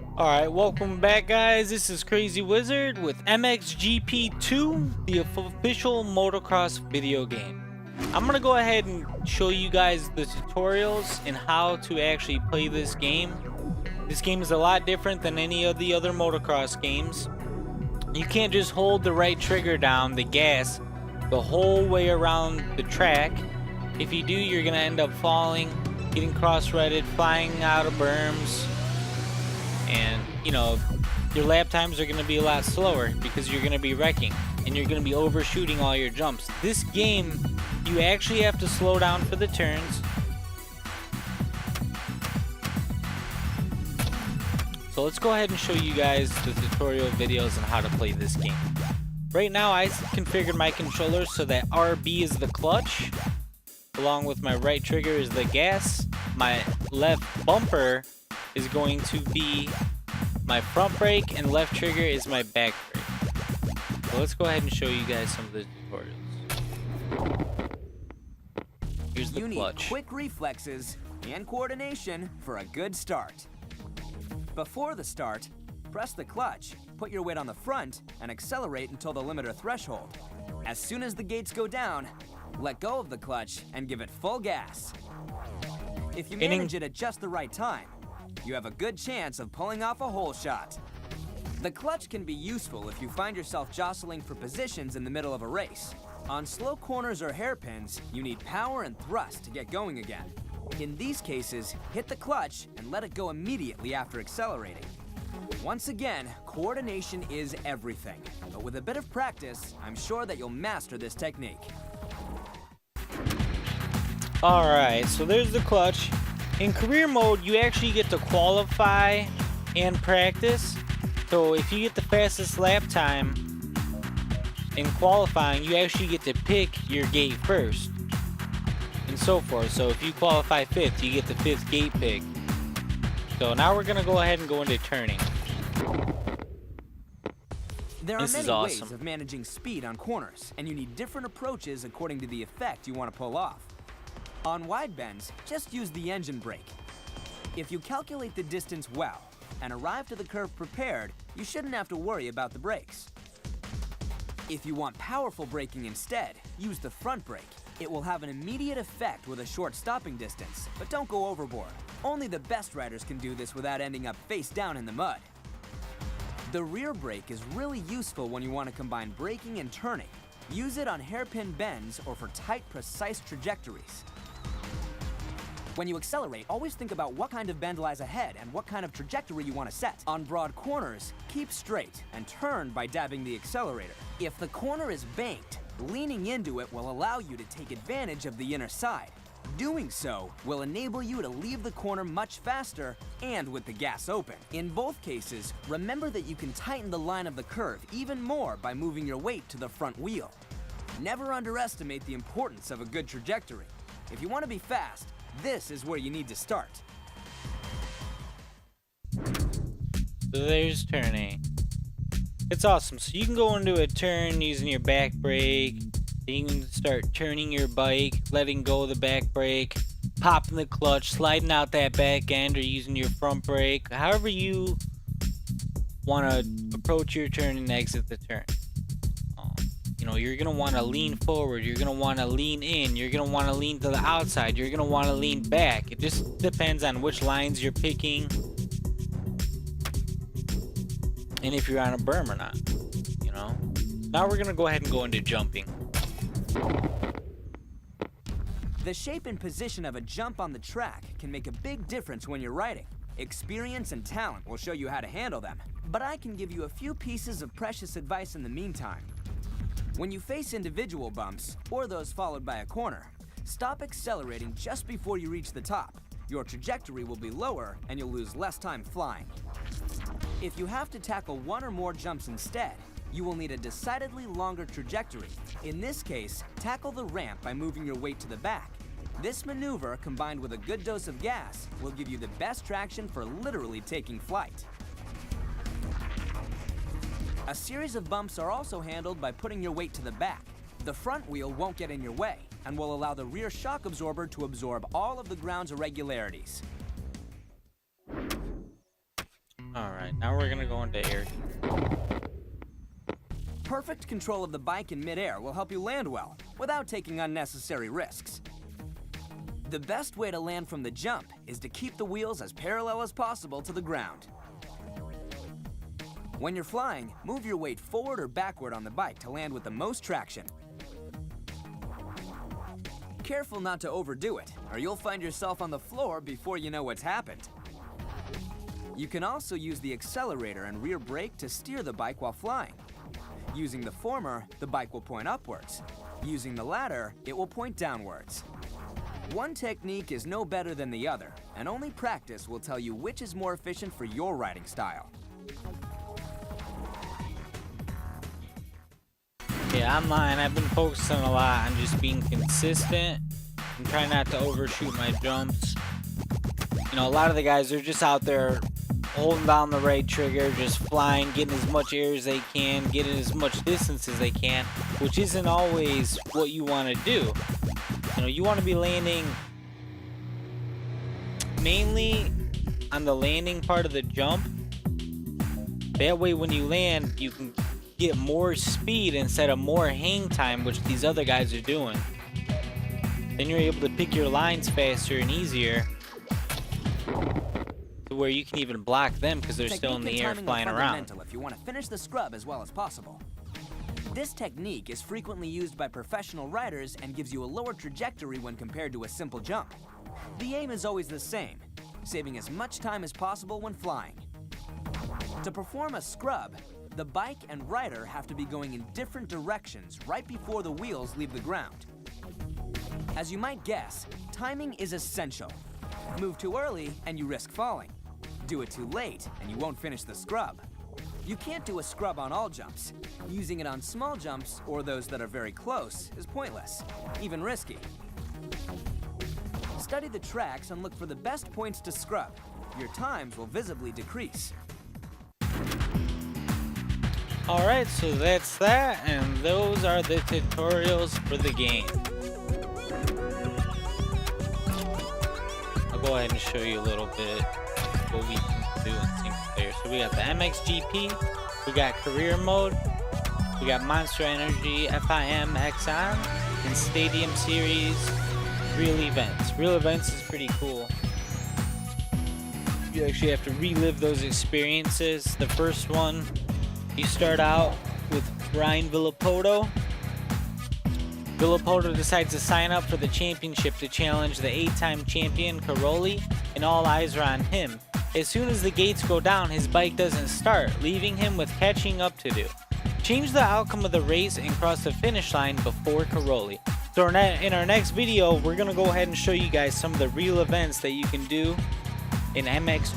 Alright, welcome back guys. This is Crazy Wizard with MXGP 2, the official motocross video game. I'm gonna go ahead and show you guys the tutorials and how to actually play this game. This game is a lot different than any of the other motocross games. You can't just hold the right trigger down, the gas, the whole way around the track. If you do, you're gonna end up falling, getting cross-threaded, flying out of berms, and your lap times are going to be a lot slower because you're going to be wrecking and you're going to be overshooting all your jumps. This game, you actually have to slow down for the turns. So let's go ahead and show you guys the tutorial videos on how to play this game. Right now I configured my controller so that RB is the clutch, along with my right trigger is the gas, my left bumper is going to be my front brake, and left trigger is my back brake. So let's go ahead and show you guys some of the tutorials. Here's the clutch. You need quick reflexes and coordination for a good start. Before the start, press the clutch, put your weight on the front, and accelerate until the limiter threshold. As soon as the gates go down, let go of the clutch and give it full gas. If you manage it at just the right time, you have a good chance of pulling off a hole shot. The clutch can be useful if you find yourself jostling for positions in the middle of a race. On slow corners or hairpins, you need power and thrust to get going again. In these cases, hit the clutch and let it go immediately after accelerating. Once again, coordination is everything, but with a bit of practice, I'm sure that you'll master this technique. Alright, so there's the clutch. In career mode, you actually get to qualify and practice. So if you get the fastest lap time in qualifying, you actually get to pick your gate first, and so forth. So if you qualify 5th, you get the 5th gate pick. So now we're gonna go ahead and go into turning. There are many ways of managing speed on corners, and you need different approaches according to the effect you want to pull off. On wide bends, just use the engine brake. If you calculate the distance well and arrive to the curve prepared, you shouldn't have to worry about the brakes. If you want powerful braking instead, use the front brake. It will have an immediate effect with a short stopping distance, but don't go overboard. Only the best riders can do this without ending up face down in the mud. The rear brake is really useful when you want to combine braking and turning. Use it on hairpin bends or for tight, precise trajectories. When you accelerate, always think about what kind of bend lies ahead and what kind of trajectory you want to set. On broad corners, keep straight and turn by dabbing the accelerator. If the corner is banked, leaning into it will allow you to take advantage of the inner side. Doing so will enable you to leave the corner much faster and with the gas open. In both cases, remember that you can tighten the line of the curve even more by moving your weight to the front wheel. Never underestimate the importance of a good trajectory. If you want to be fast, this is where you need to start. So there's turning. It's awesome. So you can go into a turn using your back brake. You can start turning your bike, letting go of the back brake, popping the clutch, sliding out that back end, or using your front brake. However you want to approach your turn and exit the turn. You're going to want to lean forward, you're going to want to lean in, you're going to want to lean to the outside, you're going to want to lean back. It just depends on which lines you're picking and if you're on a berm or not, Now we're going to go ahead and go into jumping. The shape and position of a jump on the track can make a big difference when you're riding. Experience and talent will show you how to handle them, but I can give you a few pieces of precious advice in the meantime. When you face individual bumps, or those followed by a corner, stop accelerating just before you reach the top. Your trajectory will be lower and you'll lose less time flying. If you have to tackle one or more jumps instead, you will need a decidedly longer trajectory. In this case, tackle the ramp by moving your weight to the back. This maneuver, combined with a good dose of gas, will give you the best traction for literally taking flight. A series of bumps are also handled by putting your weight to the back. The front wheel won't get in your way and will allow the rear shock absorber to absorb all of the ground's irregularities. Alright, now we're gonna go into air. Perfect control of the bike in midair will help you land well, without taking unnecessary risks. The best way to land from the jump is to keep the wheels as parallel as possible to the ground. When you're flying, move your weight forward or backward on the bike to land with the most traction. Careful not to overdo it, or you'll find yourself on the floor before you know what's happened. You can also use the accelerator and rear brake to steer the bike while flying. Using the former, the bike will point upwards. Using the latter, it will point downwards. One technique is no better than the other, and only practice will tell you which is more efficient for your riding style. Yeah, online, I've been focusing a lot on just being consistent and trying not to overshoot my jumps. You know, a lot of the guys are just out there holding down the right trigger, just flying, getting as much air as they can, getting as much distance as they can, which isn't always what you want to do. You know, you want to be landing mainly on the landing part of the jump. That way when you land, you can get more speed instead of more hang time, which these other guys are doing. Then you're able to pick your lines faster and easier, to where you can even block them because they're still in the air flying around. If you want to finish the scrub as well as possible. This technique is frequently used by professional riders and gives you a lower trajectory when compared to a simple jump. The aim is always the same, saving as much time as possible when flying. To perform a scrub, the bike and rider have to be going in different directions right before the wheels leave the ground. As you might guess, timing is essential. Move too early and you risk falling. Do it too late and you won't finish the scrub. You can't do a scrub on all jumps. Using it on small jumps or those that are very close is pointless, even risky. Study the tracks and look for the best points to scrub. Your times will visibly decrease. Alright, so that's that, and those are the tutorials for the game. I'll go ahead and show you a little bit what we can do in single player. So we got the MXGP, we got career mode, we got Monster Energy, FIM, Exxon, and Stadium Series, real events. Real events is pretty cool. You actually have to relive those experiences. The first one, you start out with Ryan Villapoto. Villapoto decides to sign up for the championship to challenge the 8-time champion Caroli, and all eyes are on him. As soon as the gates go down, his bike doesn't start, leaving him with catching up to do. Change the outcome of the race and cross the finish line before Caroli. So in our next video, we're going to go ahead and show you guys some of the real events that you can do in MX